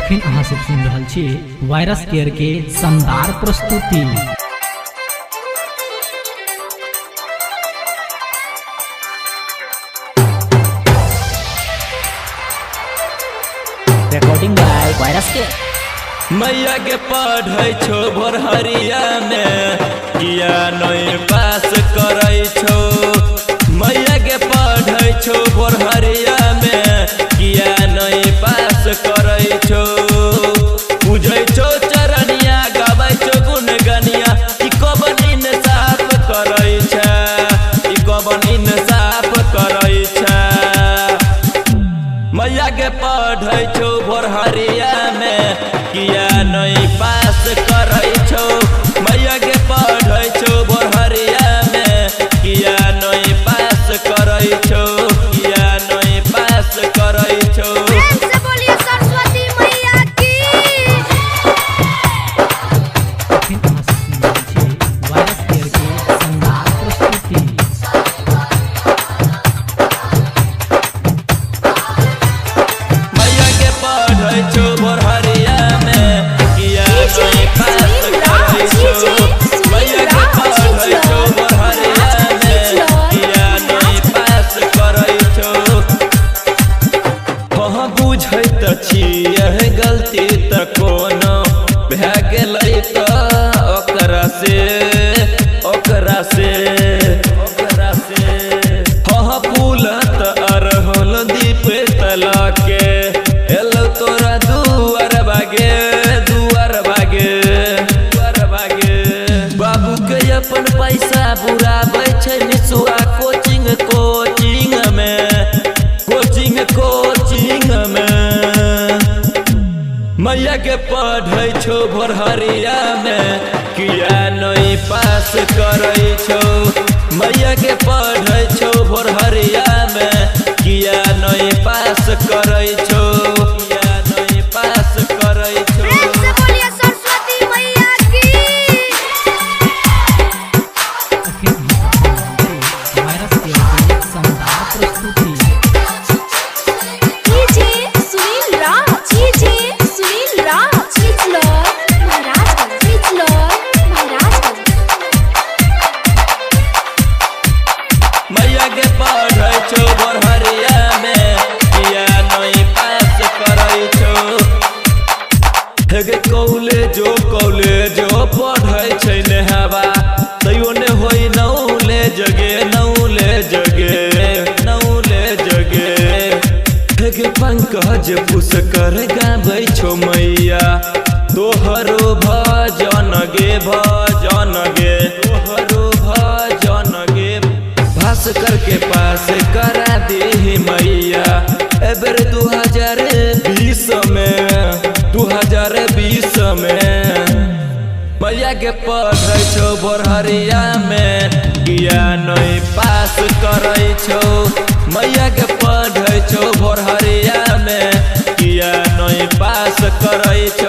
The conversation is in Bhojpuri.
अखन अहाँ सब सुन रहल छी वायरस केयर के शानदार प्रस्तुति। Recording by virus care. मैया के पढ़ै छो भोरहरिया में किया नहीं पास करै छो। मैया के पढ़ै छो भोरहरिया में किया नहीं पास करै छो। बुझै छो चरनिया गाबै छो गुनगनिया ई कबन इंसाफ करै छै, ई कबन इंसाफ करै छै। मैया के पढ़ै छो भोरहरिया में किया नहीं पास करै छो। मैया के पढ़ै छो भोरहरिया में किया नहीं पास करै छो, किया नहीं पास करै छो। प्रेम से बोलिए सरस्वती मैया की। अखन अहाँ सब सुन रहल छी वायरस केयर के शानदार प्रस्तुति। मैया के पढ़ै छो भोरहरिया में किया नहीं पास करै छो। मैया के पढ़ै छो भोरहरिया में किया नहीं पास करै छो। हाँ बुझै त छियै गलती त कोनो भए गेलै त ओकरा से हाँ फूल त अरहुल दीप तला के एलो तोरा दुआर भागे बाबू के अपन पैसा बुराबै छै निसुआ कोचिंग में। मैया के पढ़ै छो भोरहरिया में किया नहीं पास करै छो। मैया के पढ़ै छो भोरहरिया में किया नहीं पास करै छो, किया नहीं पास करै छो। प्रेम से बोलिए सरस्वती मैया की। अखन अहाँ सब सुन रहल छी वायरस केयर के शानदार प्रस्तुति। डीजे सुनील राज, डीजे सुनील राज, चिचलर महाराजगंज, चिचलर महाराजगंज। मैया के पढ़ै छो भोरहरिया में किया नहीं पास करै छो। हेगे कॉलेजो पढ़ै छै नेहवा तैयो ने होई नौले जगे। हेगे पंकज पुष्कर गाबै छो मैया तोहरो भजन गे तोहरो भजन गे। भास्कर के पास करा दे मैया एबर 2020 में। मैया के पढ़ै छो भोरहरिया में किया नहीं पास करै छो। मैया के पढ़ै छो भोरहरिया में किया नहीं पास करै छो।